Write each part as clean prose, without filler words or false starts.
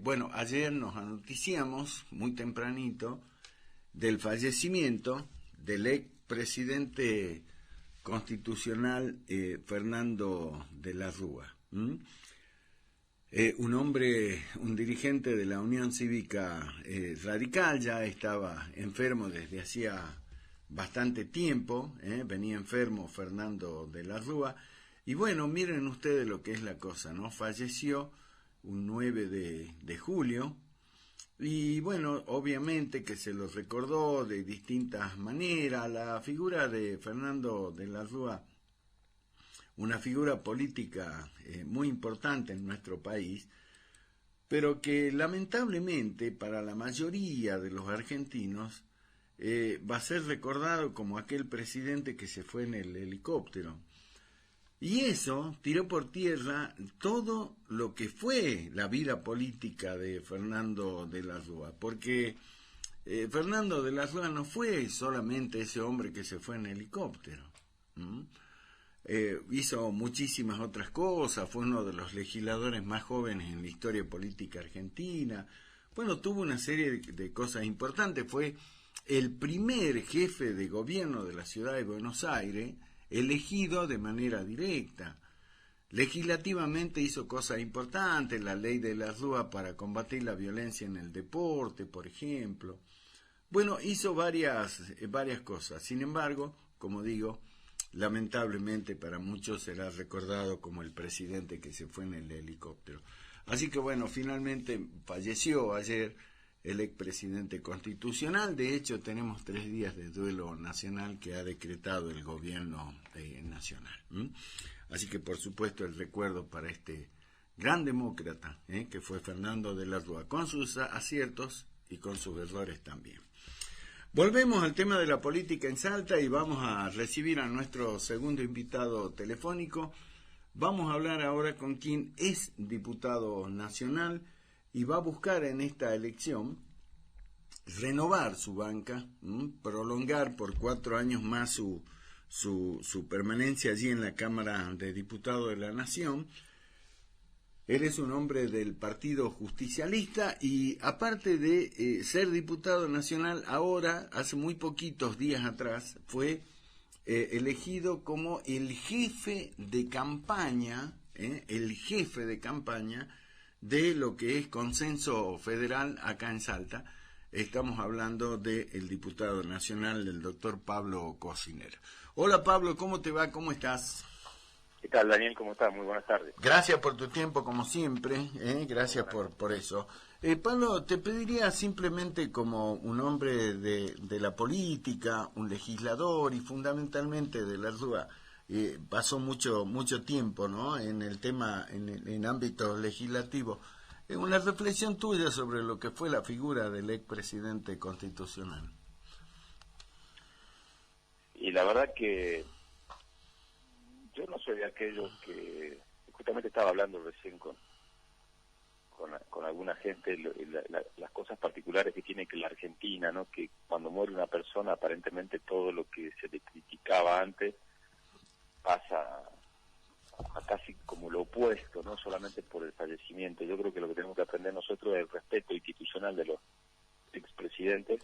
Bueno, ayer nos anoticiamos muy tempranito del fallecimiento del expresidente constitucional Fernando de la Rúa. Un hombre, un dirigente de la Unión Cívica Radical, ya estaba enfermo desde hacía bastante tiempo, venía enfermo Fernando de la Rúa, y bueno, miren ustedes lo que es la cosa, ¿no? Falleció un 9 de julio, y bueno, obviamente que se lo recordó de distintas maneras. La figura de Fernando de la Rúa, una figura política muy importante en nuestro país, pero que lamentablemente para la mayoría de los argentinos va a ser recordado como aquel presidente que se fue en el helicóptero. Y eso tiró por tierra todo lo que fue la vida política de Fernando de la Rúa, porque Fernando de la Rúa no fue solamente ese hombre que se fue en helicóptero. Hizo muchísimas otras cosas, fue uno de los legisladores más jóvenes en la historia política argentina. Bueno, tuvo una serie de cosas importantes, fue el primer jefe de gobierno de la ciudad de Buenos Aires, elegido de manera directa. Legislativamente hizo cosas importantes, la ley de la Rúa para combatir la violencia en el deporte, por ejemplo. Bueno, hizo varias cosas. Sin embargo, como digo, lamentablemente para muchos será recordado como el presidente que se fue en el helicóptero. Así que bueno, finalmente falleció ayer el expresidente constitucional. De hecho, tenemos 3 días de duelo nacional que ha decretado el gobierno nacional. Así que, por supuesto, el recuerdo para este gran demócrata que fue Fernando de la Rúa, con sus aciertos y con sus errores también. Volvemos al tema de la política en Salta y vamos a recibir a nuestro segundo invitado telefónico. Vamos a hablar ahora con quien es diputado nacional y va a buscar en esta elección renovar su banca, prolongar por 4 años más su permanencia allí en la Cámara de Diputados de la Nación. Él es un hombre del Partido Justicialista y aparte de ser diputado nacional, ahora, hace muy poquitos días atrás, fue elegido como el jefe de campaña, de lo que es Consenso Federal acá en Salta. Estamos hablando del diputado nacional, del doctor Pablo Cocinero. Hola Pablo, ¿cómo te va? ¿Cómo estás? ¿Qué tal, Daniel? ¿Cómo estás? Muy buenas tardes. Gracias por tu tiempo, como siempre, gracias por eso. Pablo, te pediría simplemente como un hombre de la política, un legislador y fundamentalmente de la Rúa, pasó mucho tiempo, ¿no?, en el tema, en ámbitos legislativos. Una reflexión tuya sobre lo que fue la figura del expresidente constitucional. Y la verdad que yo no soy de aquellos que, justamente estaba hablando recién con alguna gente, las cosas particulares que tiene que la Argentina, ¿no?, que cuando muere una persona aparentemente todo lo que se le criticaba antes pasa a casi como lo opuesto, no solamente por el fallecimiento. Yo creo que lo que tenemos que aprender nosotros es el respeto institucional de los expresidentes.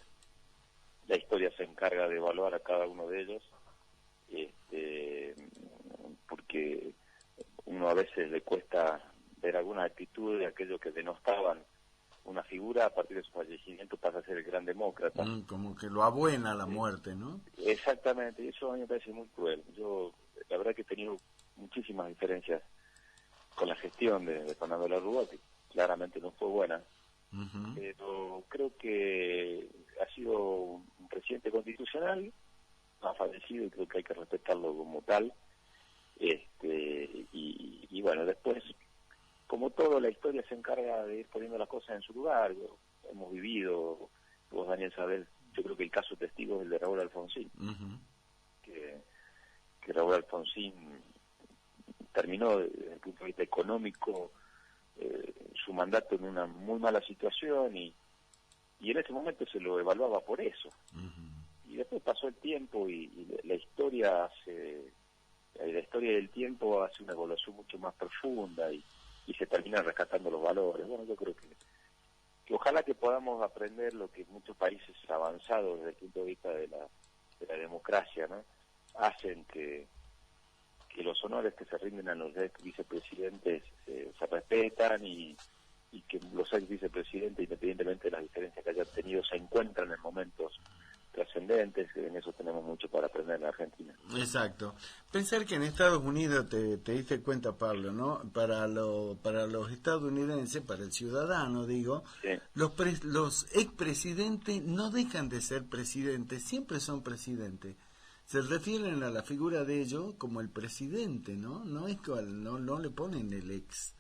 La historia se encarga de evaluar a cada uno de ellos, porque uno a veces le cuesta ver alguna actitud de aquellos que denostaban una figura, a partir de su fallecimiento pasa a ser el gran demócrata. Como que lo abuena la muerte, ¿no? Exactamente, y eso a mí me parece muy cruel. Yo, la verdad que he tenido muchísimas diferencias con la gestión de Fernando de la Rúa, que claramente no fue buena, pero creo que ha sido un presidente constitucional, ha fallecido y creo que hay que respetarlo como tal. Y bueno, después, como todo, la historia se encarga de ir poniendo las cosas en su lugar. Hemos vivido, vos, Daniel, sabés, yo creo que el caso testigo es el de Raúl Alfonsín, que Raúl Alfonsín terminó desde el punto de vista económico su mandato en una muy mala situación y en ese momento se lo evaluaba por eso. Y después pasó el tiempo y la historia del tiempo hace una evaluación mucho más profunda y se terminan rescatando los valores. Bueno, yo creo que ojalá que podamos aprender lo que muchos países avanzados desde el punto de vista de la democracia, ¿no? Hacen que los honores que se rinden a los ex vicepresidentes se respetan y que los ex vicepresidentes, independientemente de las diferencias que hayan tenido, se encuentran en momentos trascendentes. En eso tenemos mucho para aprender en Argentina. Exacto. Pensar que en Estados Unidos, te diste cuenta, Pablo, ¿no? Para los estadounidenses, para el ciudadano, digo, Sí. los expresidentes no dejan de ser presidentes, siempre son presidentes. Se refieren a la figura de ellos como el presidente, ¿no? No es no le ponen el ex.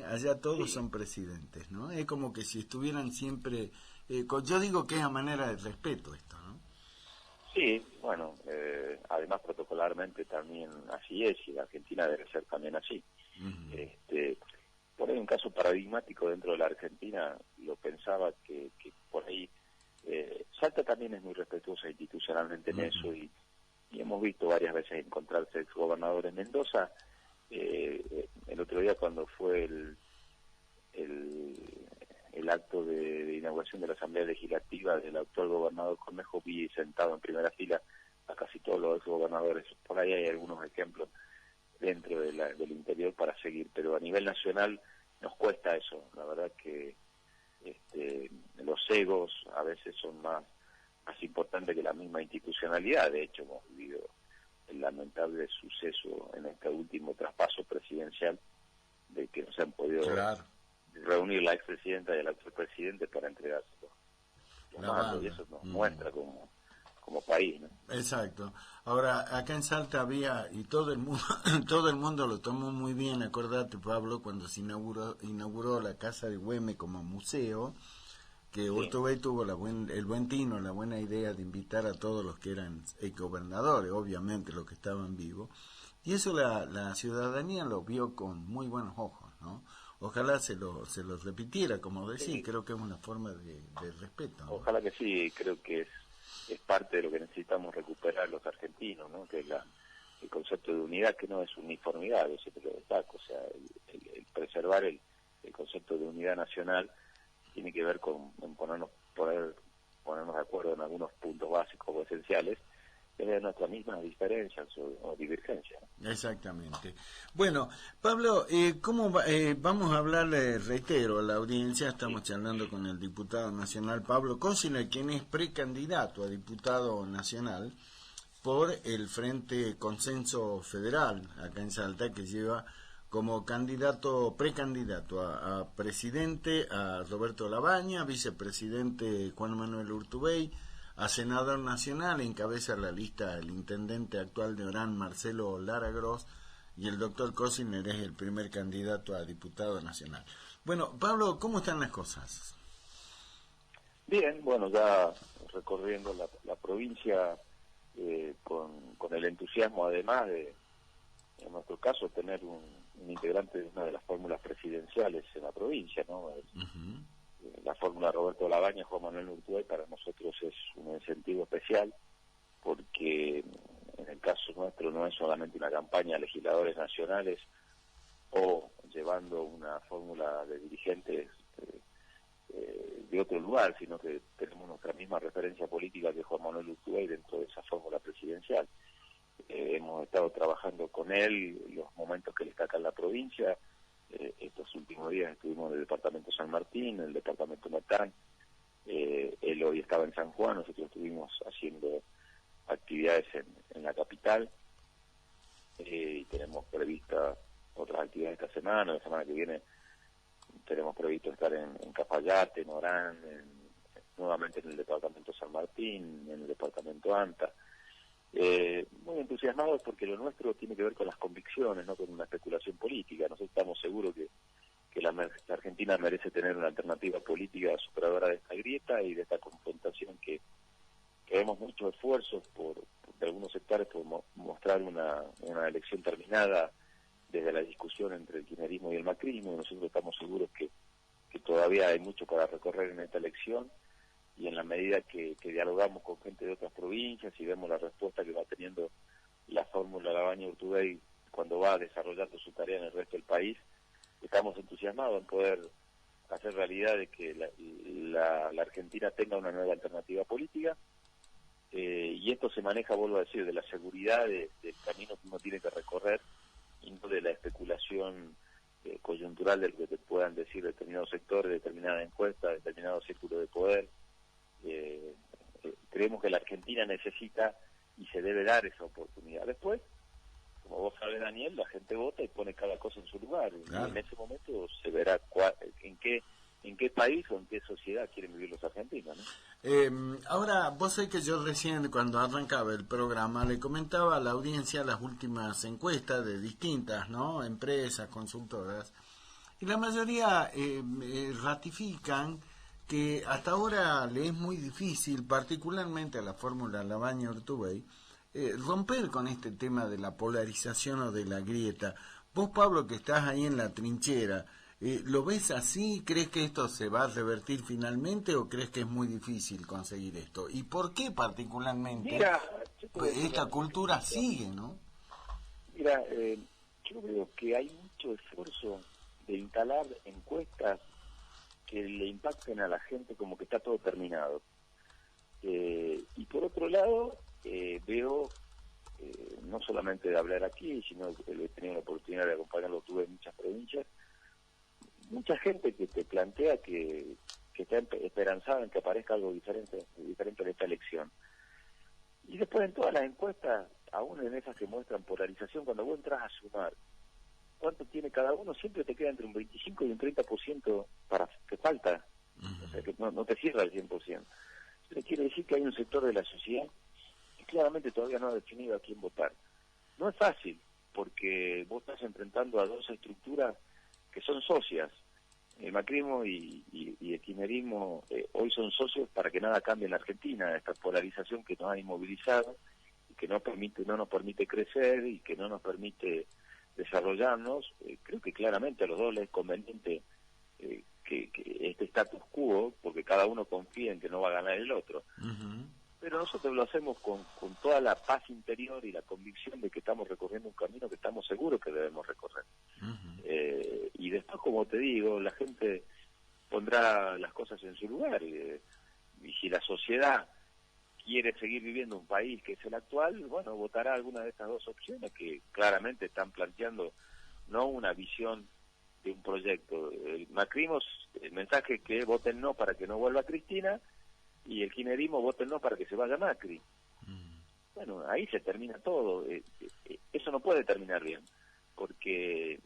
Allá todos son presidentes, ¿no? Es como que si estuvieran siempre... yo digo que es a manera de respeto esto, ¿no? Sí, bueno, además protocolarmente también así es, y la Argentina debe ser también así. Uh-huh. Por ahí un caso paradigmático dentro de la Argentina, lo pensaba que por ahí Salta también es muy respetuosa institucionalmente en eso, y hemos visto varias veces encontrarse exgobernadores. Mendoza, el otro día cuando fue el acto de inauguración de la Asamblea Legislativa del actual gobernador Cornejo, vi sentado en primera fila a casi todos los gobernadores. Por ahí hay algunos ejemplos dentro del interior para seguir, pero a nivel nacional nos cuesta eso. La verdad que los egos a veces son más importantes que la misma institucionalidad. De hecho, hemos vivido el lamentable suceso en este último traspaso presidencial de que no se han podido reunir la expresidenta y el actual presidente para entregarse los mandos, y eso nos muestra como país, ¿no? Exacto. Ahora, acá en Salta había, y todo el mundo todo el mundo lo tomó muy bien, acordate, Pablo, cuando se inauguró la Casa de Güemes como museo, que Urtubey tuvo la buena idea de invitar a todos los que eran gobernadores, obviamente los que estaban vivos, y eso la ciudadanía lo vio con muy buenos ojos, ¿no? Ojalá se los repitiera, como decía, creo que es una forma de respeto, ¿no? Ojalá que sí, creo que es parte de lo que necesitamos recuperar los argentinos, ¿no? Que es el concepto de unidad, que no es uniformidad, yo siempre lo destaco, o sea, el preservar el concepto de unidad nacional tiene que ver con podernos de acuerdo en algunos puntos básicos o esenciales, desde nuestras mismas diferencias o divergencias. Exactamente. Bueno, Pablo, ¿cómo vamos a hablar, reitero, a la audiencia? Estamos charlando con el diputado nacional Pablo Cosina, quien es precandidato a diputado nacional por el Frente Consenso Federal, acá en Salta, que lleva como precandidato a presidente a Roberto Labaña, vicepresidente Juan Manuel Urtubey, a senador nacional, encabeza la lista el intendente actual de Orán, Marcelo Lara Gross, y el doctor Cosiner es el primer candidato a diputado nacional. Bueno, Pablo, ¿cómo están las cosas? Bien, bueno, ya recorriendo la provincia con el entusiasmo, además de, en nuestro caso, tener un integrante de una de las fórmulas presidenciales en la provincia, ¿no? Uh-huh. La fórmula Roberto Labaña, Juan Manuel Urtubey, para nosotros es un incentivo especial, porque en el caso nuestro no es solamente una campaña a legisladores nacionales o llevando una fórmula de dirigentes de otro lugar, sino que tenemos nuestra misma referencia política que Juan Manuel Urtubey dentro de esa fórmula presidencial. Hemos estado trabajando con él los momentos que le está acá en la provincia. Estos últimos días estuvimos en el departamento San Martín, en el departamento Matán. Él hoy estaba en San Juan, nosotros estuvimos haciendo actividades en la capital, y tenemos previstas otras actividades esta semana. La semana que viene tenemos previsto estar en Cafayate, en Orán, nuevamente en el departamento San Martín, en el departamento Anta. Muy entusiasmados porque lo nuestro tiene que ver con las convicciones, no con una especulación política. Nosotros estamos seguros que la Argentina merece tener una alternativa política superadora de esta grieta y de esta confrontación que vemos muchos esfuerzos de algunos sectores por mostrar una elección terminada desde la discusión entre el kirchnerismo y el macrismo, y nosotros estamos seguros que todavía hay mucho para recorrer en esta elección, y en la medida que dialogamos con gente de otras provincias y vemos la respuesta que va teniendo la fórmula Labaña Urtubey cuando va desarrollando su tarea en el resto del país, estamos entusiasmados en poder hacer realidad de que la Argentina tenga una nueva alternativa política, y esto se maneja, vuelvo a decir, de la seguridad del camino que uno tiene que recorrer y no de la especulación coyuntural de lo que te puedan decir determinados sectores, determinada encuesta, determinado círculo de poder. Creemos que la Argentina necesita y se debe dar esa oportunidad. Después, como vos sabés, Daniel, la gente vota y pone cada cosa en su lugar. Claro. Y en ese momento se verá en qué país o en qué sociedad quieren vivir los argentinos, ¿no? Ahora, vos sabés que yo recién, cuando arrancaba el programa, le comentaba a la audiencia las últimas encuestas de distintas, ¿no?, empresas, consultoras, y la mayoría ratifican que hasta ahora le es muy difícil, particularmente a la fórmula Lavagna-Urtubey, romper con este tema de la polarización o de la grieta. Vos, Pablo, que estás ahí en la trinchera, ¿lo ves así? ¿Crees que esto se va a revertir finalmente o crees que es muy difícil conseguir esto? ¿Y por qué particularmente? Mira, esta cultura sigue, ¿no? Mira, yo creo que hay mucho esfuerzo de instalar encuestas que le impacten a la gente como que está todo terminado. Y por otro lado, veo, no solamente de hablar aquí, sino que he tenido la oportunidad de acompañarlo, tuve en muchas provincias, mucha gente que te plantea que está esperanzada en que aparezca algo diferente en esta elección. Y después en todas las encuestas, aún en esas que muestran polarización, cuando vos entras a sumar cuánto tiene cada uno, siempre te queda entre un 25 y un 30% para que falta. O sea, que no te cierra el 100%. Eso quiere decir que hay un sector de la sociedad que claramente todavía no ha definido a quién votar. No es fácil, porque vos estás enfrentando a dos estructuras que son socias. El macrismo y el kirchnerismo hoy son socios para que nada cambie en la Argentina. Esta polarización que nos ha inmovilizado y que no nos permite crecer y que no nos permite desarrollarnos, creo que claramente a los dos les es conveniente que este status quo, porque cada uno confía en que no va a ganar el otro. Pero nosotros lo hacemos con toda la paz interior y la convicción de que estamos recorriendo un camino que estamos seguros que debemos recorrer. Y después, como te digo, la gente pondrá las cosas en su lugar, y si la sociedad quiere seguir viviendo un país que es el actual, bueno, votará alguna de estas dos opciones que claramente están planteando no una visión de un proyecto. El macrismo, el mensaje es que voten no para que no vuelva Cristina, y el kirchnerismo voten no para que se vaya Macri. Bueno, ahí se termina todo. Eso no puede terminar bien, porque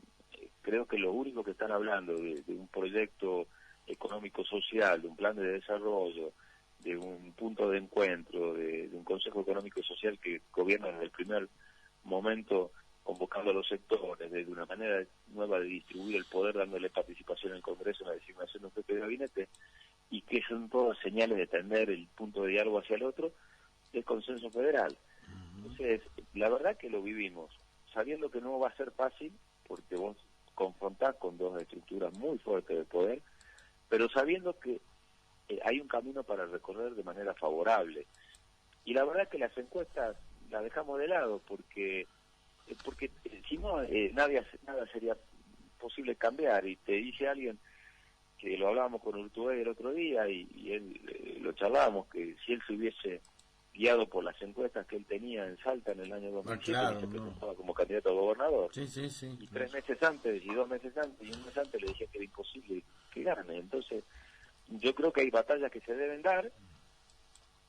creo que lo único que están hablando de un proyecto económico-social, de un plan de desarrollo, de un punto de encuentro, de un Consejo Económico y Social que gobierna desde el primer momento, convocando a los sectores, de una manera nueva de distribuir el poder, dándole participación en el Congreso, en la designación de un jefe de gabinete, y que son todas señales de tender el punto de diálogo hacia el otro, del consenso federal. Entonces, la verdad que lo vivimos, sabiendo que no va a ser fácil, porque vos confrontás con dos estructuras muy fuertes de poder, pero sabiendo que hay un camino para recorrer de manera favorable. Y la verdad que las encuestas las dejamos de lado, porque si no, nada sería posible cambiar. Y te dice alguien, que lo hablábamos con Urtubey el otro día, y él lo charlábamos, que si él se hubiese guiado por las encuestas que él tenía en Salta en el año 2007, se presentaba como candidato a gobernador. Y 3 meses antes, y 2 meses antes, y un mes antes le dije que era imposible que gane. Entonces, yo creo que hay batallas que se deben dar,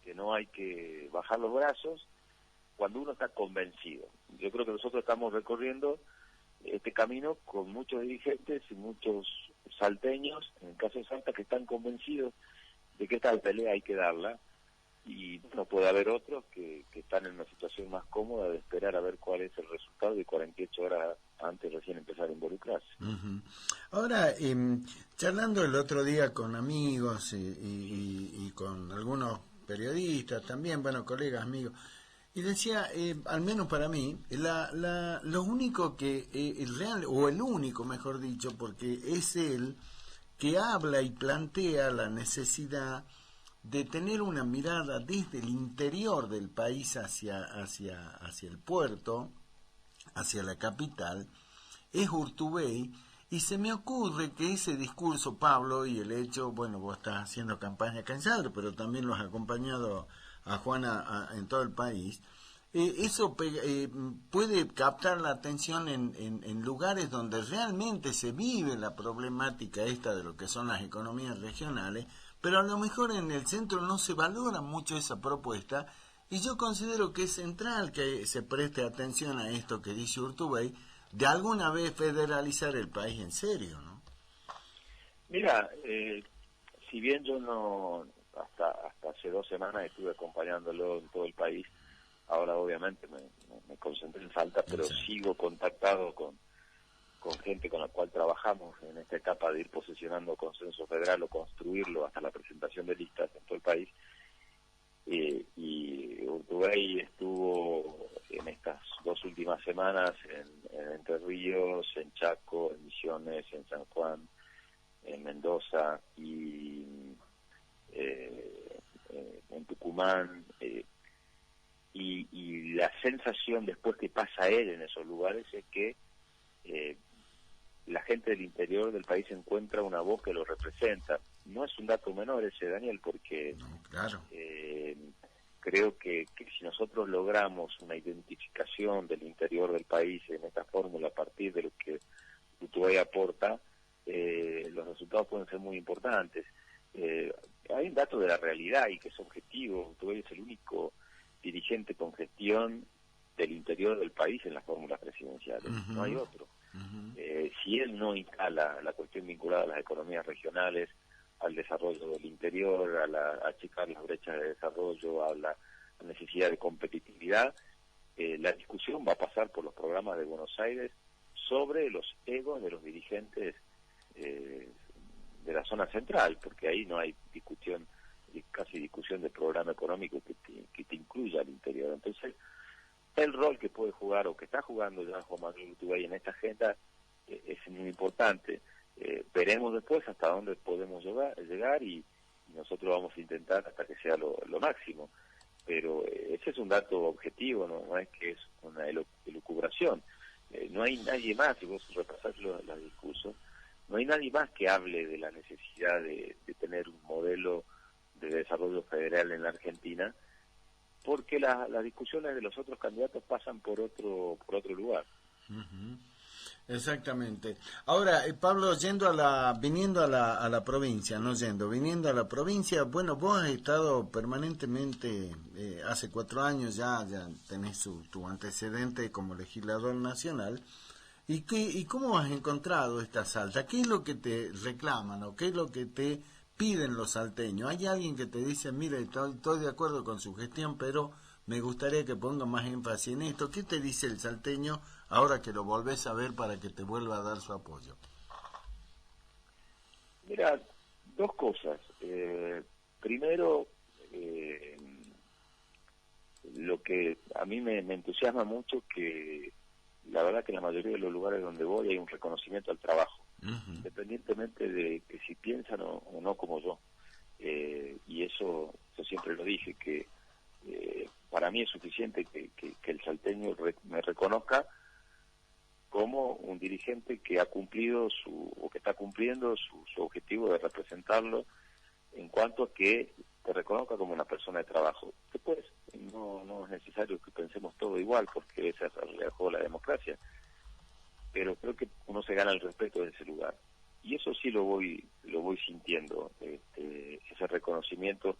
que no hay que bajar los brazos cuando uno está convencido. Yo creo que nosotros estamos recorriendo este camino con muchos dirigentes y muchos salteños, en el caso de Salta, que están convencidos de que esta pelea hay que darla, y no puede haber otros que están en una situación más cómoda de esperar a ver cuál es el resultado de 48 horas antes de recién empezar a involucrarse. Ahora, charlando el otro día con amigos y con algunos periodistas también, bueno, colegas, amigos, y decía, al menos para mí, lo único que, el real, o el único, mejor dicho, porque es él que habla y plantea la necesidad de tener una mirada desde el interior del país hacia el puerto, hacia la capital, es Urtubey, Y se me ocurre que ese discurso, Pablo, y el hecho, bueno, vos estás haciendo campaña acá en Sagre, pero también lo has acompañado a Juana en todo el país, eso puede captar la atención en lugares donde realmente se vive la problemática esta de lo que son las economías regionales, pero a lo mejor en el centro no se valora mucho esa propuesta, y yo considero que es central que se preste atención a esto que dice Urtubey, de alguna vez federalizar el país en serio, ¿no? Mira, si bien yo no, hasta hace 2 semanas estuve acompañándolo en todo el país, ahora obviamente me concentré en Salta, pero Exacto. sigo contactado con gente con la cual trabajamos en esta etapa de ir posicionando consenso federal o construirlo hasta la presentación de listas en todo el país. Y Urtubey estuvo en estas 2 últimas semanas en Entre Ríos, en Chaco, en Misiones, en San Juan, en Mendoza y en Tucumán. Y la sensación después que pasa él en esos lugares es que la gente del interior del país encuentra una voz que lo representa. No es un dato menor ese, Daniel, porque No, claro. creo que si nosotros logramos una identificación del interior del país en esta fórmula a partir de lo que Urtubey aporta, los resultados pueden ser muy importantes. Hay un dato de la realidad y que es objetivo. Urtubey es el único dirigente con gestión del interior del país en las fórmulas presidenciales. Uh-huh. No hay otro. Uh-huh. Si él no instala la cuestión vinculada a las economías regionales, al desarrollo del interior, a achicar las brechas de desarrollo, a la necesidad de competitividad, la discusión va a pasar por los programas de Buenos Aires sobre los egos de los dirigentes de la zona central, porque ahí no hay discusión, casi discusión de programa económico que te incluya al interior. Entonces, el rol que puede jugar o que está jugando ya Juan Manuel Urtubey en esta agenda es muy importante. Veremos después hasta dónde podemos llegar y nosotros vamos a intentar hasta que sea lo máximo. Pero ese es un dato objetivo, no es que es una elucubración. No hay nadie más, si vos repasás los discursos, no hay nadie más que hable de la necesidad de tener un modelo de desarrollo federal en la Argentina, porque las discusiones de los otros candidatos pasan por otro lugar. Uh-huh. Exactamente. Ahora, Pablo, viniendo a la provincia, viniendo a la provincia, bueno, vos has estado permanentemente, hace 4 años ya tenés tu antecedente como legislador nacional, ¿y cómo has encontrado esta Salta? ¿Qué es lo que te reclaman o qué es lo que te piden los salteños? ¿Hay alguien que te dice, mire, estoy de acuerdo con su gestión, pero me gustaría que ponga más énfasis en esto? ¿Qué te dice el salteño ahora que lo volvés a ver para que te vuelva a dar su apoyo? Mira, dos cosas. Primero, lo que a mí me entusiasma mucho, que la verdad que en la mayoría de los lugares donde voy hay un reconocimiento al trabajo, uh-huh, independientemente de que si piensan o no como yo. Y eso yo siempre lo dije, que para mí es suficiente que el salteño me reconozca como un dirigente que ha cumplido o que está cumpliendo su objetivo de representarlo, en cuanto a que te reconozca como una persona de trabajo. Después, no es necesario que pensemos todo igual, porque esa es el juego de la democracia, pero creo que uno se gana el respeto de ese lugar. Y eso sí lo voy sintiendo, ese reconocimiento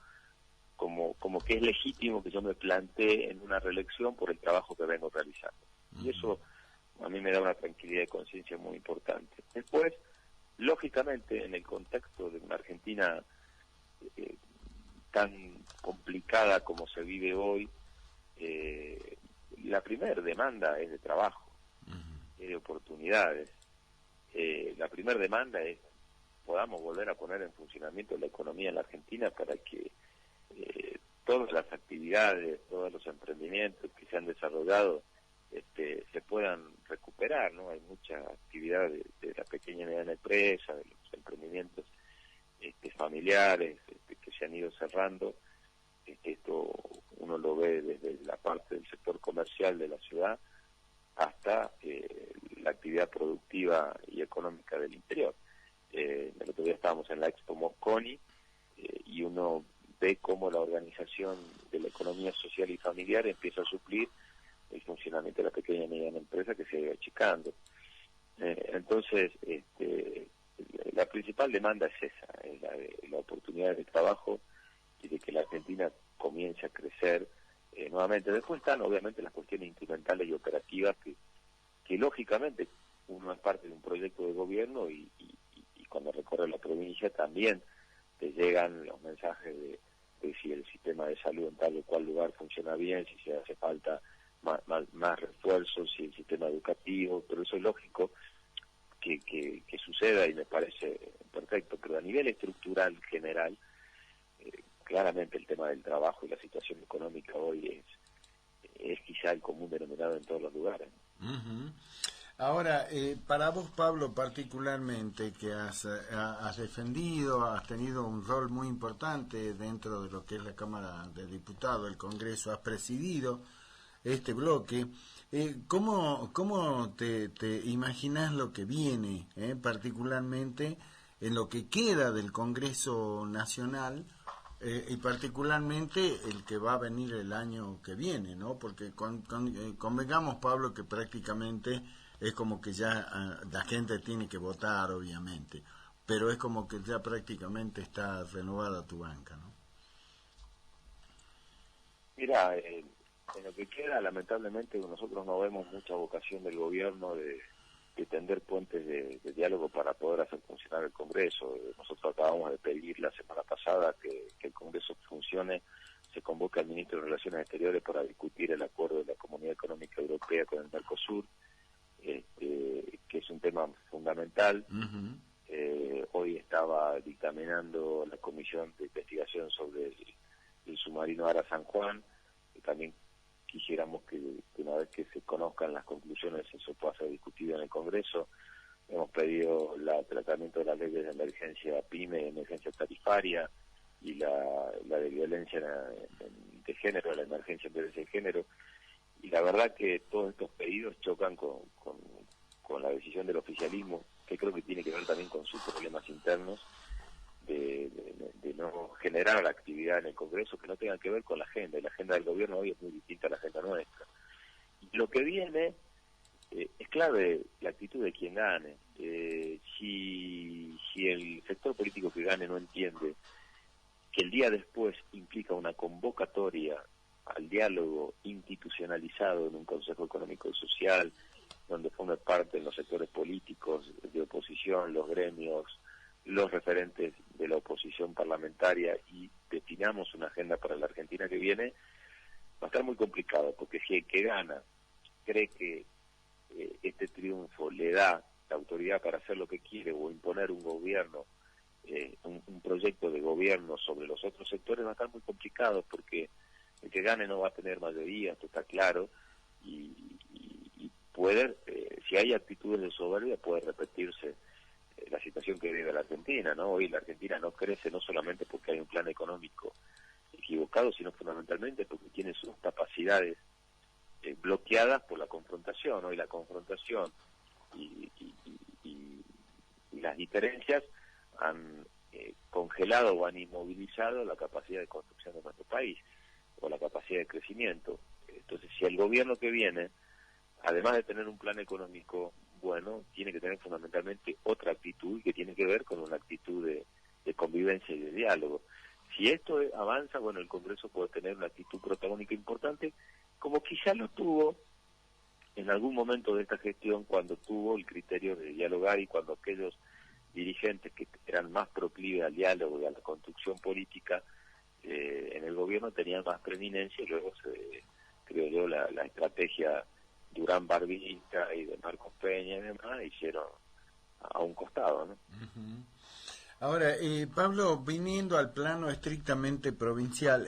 como que es legítimo que yo me plantee en una reelección por el trabajo que vengo realizando. Y eso a mí me da una tranquilidad de conciencia muy importante. Después, lógicamente, en el contexto de una Argentina tan complicada como se vive hoy, la primera demanda es de trabajo, es de oportunidades. La primera demanda es podamos volver a poner en funcionamiento la economía en la Argentina para que todas las actividades, todos los emprendimientos que se han desarrollado se puedan recuperar, ¿no? Hay mucha actividad de la pequeña y mediana empresa, de los emprendimientos familiares que se han ido cerrando. Esto uno lo ve desde la parte del sector comercial de la ciudad hasta la actividad productiva y económica del interior. El otro día estábamos en la Expo Mosconi y uno ve cómo la organización de la economía social y familiar empieza a suplir el funcionamiento de la pequeña y mediana empresa que se iba achicando. Entonces, la principal demanda es esa, es la oportunidad de trabajo y de que la Argentina comience a crecer nuevamente. Después están obviamente las cuestiones instrumentales y operativas que lógicamente uno es parte de un proyecto de gobierno y cuando recorre la provincia también te llegan los mensajes de si el sistema de salud en tal o cual lugar funciona bien, si se hace falta más refuerzos, si el sistema educativo, pero eso es lógico que suceda y me parece perfecto, pero a nivel estructural general, claramente el tema del trabajo y la situación económica hoy es quizá el común denominador en todos los lugares. Uh-huh. Ahora, para vos, Pablo, particularmente, que has defendido, has tenido un rol muy importante dentro de lo que es la Cámara de Diputados, el Congreso, has presidido este bloque, ¿cómo te imaginás lo que viene, particularmente en lo que queda del Congreso Nacional, y particularmente el que va a venir el año que viene, ¿no? Porque convengamos, Pablo, que prácticamente es como que ya la gente tiene que votar, obviamente, pero es como que ya prácticamente está renovada tu banca, ¿no? Mira, en lo que queda, lamentablemente, nosotros no vemos mucha vocación del gobierno de tender puentes de diálogo para poder hacer funcionar el Congreso. Nosotros acabamos de pedir la semana pasada que el Congreso funcione, se convoque al ministro de Relaciones Exteriores para discutir el acuerdo de la Comunidad Económica Europea con el Mercosur, que es un tema fundamental. Uh-huh. Hoy estaba dictaminando la Comisión de Investigación sobre el submarino Ara San Juan, que también quisiéramos que una vez que se conozcan las conclusiones eso pueda ser discutido en el Congreso. Hemos pedido el tratamiento de las leyes de emergencia PYME, emergencia tarifaria, y la de violencia de género, la emergencia de violencia de género, y la verdad que todos estos pedidos chocan con la decisión del oficialismo, que creo que tiene que ver también con sus problemas internos, de no generar la actividad en el Congreso que no tenga que ver con la agenda, y la agenda del gobierno hoy es muy distinta a la agenda nuestra. Y lo que viene es clave la actitud de quien gane. Si el sector político que gane no entiende que el día después implica una convocatoria al diálogo institucionalizado en un Consejo Económico y Social, donde formen parte los sectores políticos de oposición, los gremios, los referentes de la oposición parlamentaria, y definamos una agenda para la Argentina que viene, va a estar muy complicado, porque si el que gana cree que este triunfo le da la autoridad para hacer lo que quiere o imponer un gobierno, un proyecto de gobierno sobre los otros sectores, va a estar muy complicado, porque el que gane no va a tener mayoría, esto está claro, y puede, si hay actitudes de soberbia, puede repetirse la situación que vive la Argentina, ¿no? Hoy la Argentina no crece no solamente porque hay un plan económico equivocado, sino fundamentalmente porque tiene sus capacidades bloqueadas por la confrontación. Hoy la confrontación y las diferencias han congelado o han inmovilizado la capacidad de construcción de nuestro país o la capacidad de crecimiento. Entonces, si el gobierno que viene, además de tener un plan económico bueno, tiene que tener fundamentalmente otra actitud, que tiene que ver con una actitud de convivencia y de diálogo. Si esto avanza, bueno, el Congreso puede tener una actitud protagónica importante, como quizá lo tuvo en algún momento de esta gestión, cuando tuvo el criterio de dialogar, y cuando aquellos dirigentes que eran más proclives al diálogo y a la construcción política en el gobierno tenían más preeminencia, y luego creo yo, la estrategia Durán Barbita y de Marcos Peña y demás hicieron a un costado, ¿no? Uh-huh. Ahora, Pablo, viniendo al plano estrictamente provincial,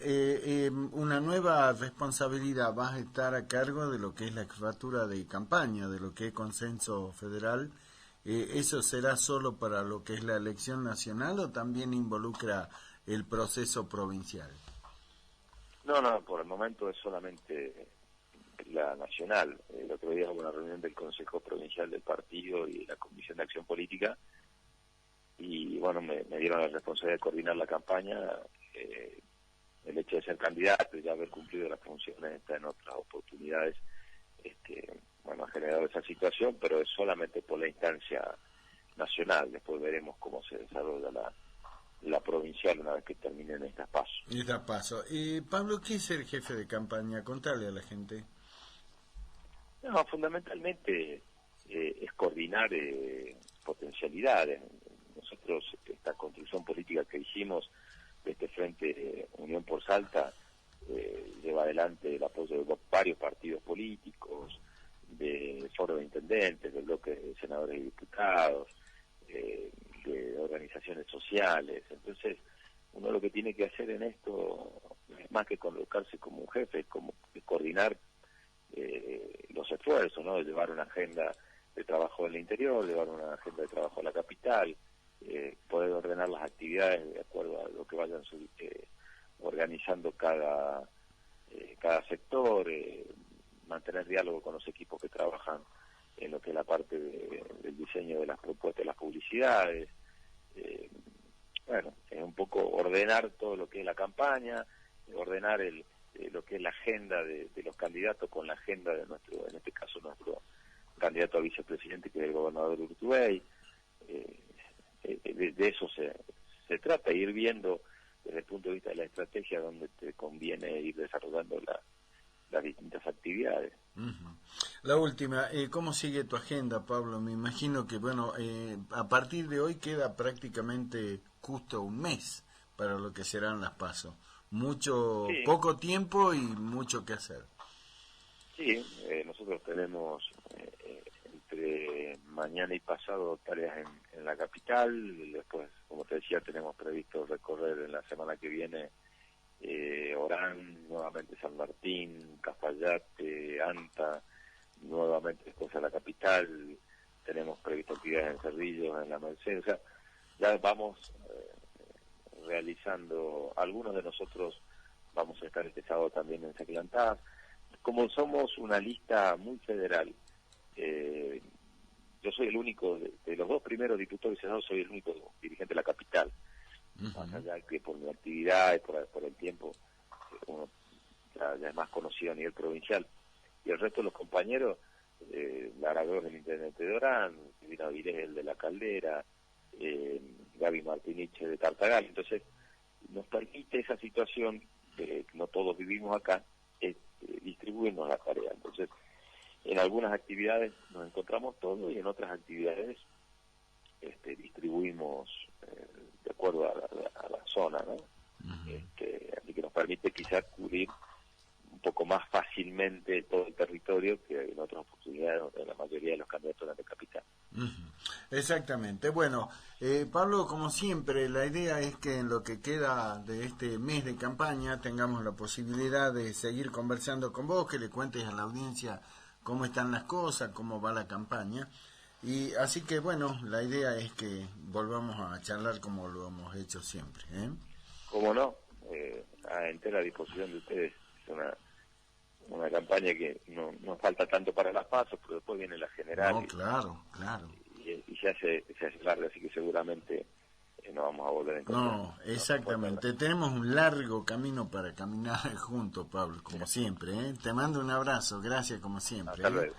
una nueva responsabilidad, vas a estar a cargo de lo que es la jefatura de campaña, de lo que es Consenso Federal. ¿Eso será solo para lo que es la elección nacional o también involucra el proceso provincial? No, por el momento es solamente sigla nacional. El otro día hubo una reunión del Consejo Provincial del Partido y la Comisión de Acción Política, y bueno, me dieron la responsabilidad de coordinar la campaña. El hecho de ser candidato y ya haber cumplido las funciones en otras oportunidades, bueno, ha generado esa situación, pero es solamente por la instancia nacional. Después veremos cómo se desarrolla la provincial una vez que terminen estas pasos. Pablo, ¿qué es el jefe de campaña? Contale a la gente. No, fundamentalmente es coordinar potencialidades. Nosotros, esta construcción política que hicimos de este Frente Unión por Salta, lleva adelante el apoyo de varios partidos políticos, del Foro de Intendentes, del bloque de senadores y diputados, de organizaciones sociales. Entonces, uno lo que tiene que hacer en esto, más que colocarse como un jefe, es coordinar los esfuerzos, ¿no? De llevar una agenda de trabajo en el interior, llevar una agenda de trabajo en la capital, poder ordenar las actividades de acuerdo a lo que vayan organizando cada sector, mantener diálogo con los equipos que trabajan en lo que es la parte del diseño de las propuestas, las publicidades. Bueno, es un poco ordenar todo lo que es la campaña, ordenar lo que es la agenda de los candidatos con la agenda de en este caso, nuestro candidato a vicepresidente, que es el gobernador Urtubey. De eso se trata, ir viendo desde el punto de vista de la estrategia donde te conviene ir desarrollando las distintas actividades. Uh-huh. La última, ¿cómo sigue tu agenda, Pablo? Me imagino que, bueno, a partir de hoy queda prácticamente justo un mes para lo que serán las PASO. Sí. Poco tiempo y mucho que hacer. Sí, nosotros tenemos entre mañana y pasado tareas en la capital. Después, como te decía, tenemos previsto recorrer en la semana que viene Orán, nuevamente San Martín, Cafayate, Anta, nuevamente después a la capital. Tenemos previsto actividades en Cerrillos, en la Merced. O sea, ya vamos realizando, algunos de nosotros vamos a estar este sábado también en Seclantá. Como somos una lista muy federal, yo soy el único, de los dos primeros diputados y senadores, soy el único dirigente de la capital. Uh-huh. Más allá que por mi actividad y por el tiempo, uno ya es más conocido a nivel provincial. Y el resto de los compañeros, Lara Gross del Intendente de Orán, Silvina Vilés el de La Caldera, Gaby Martiniche de Tartagal. Entonces, nos permite esa situación, que no todos vivimos acá, distribuirnos la tarea. Entonces, en algunas actividades nos encontramos todos y en otras actividades distribuimos de acuerdo a la zona, ¿no? Uh-huh. Así que nos permite quizás cubrir un poco más fácilmente todo el territorio que en otras oportunidades donde la mayoría de los candidatos eran de capital. Uh-huh. Exactamente. Bueno, Pablo, como siempre, la idea es que en lo que queda de este mes de campaña tengamos la posibilidad de seguir conversando con vos, que le cuentes a la audiencia cómo están las cosas, cómo va la campaña. Y así que, bueno, la idea es que volvamos a charlar como lo hemos hecho siempre. ¿Cómo no? A entera disposición de ustedes. Es una campaña que no falta tanto para las pasos, pero después viene la general. No, claro. Y se hace larga, así que seguramente no vamos a volver a encontrar. No, exactamente. Tenemos un largo camino para caminar juntos, Pablo, como siempre. Te mando un abrazo, gracias como siempre. Hasta luego.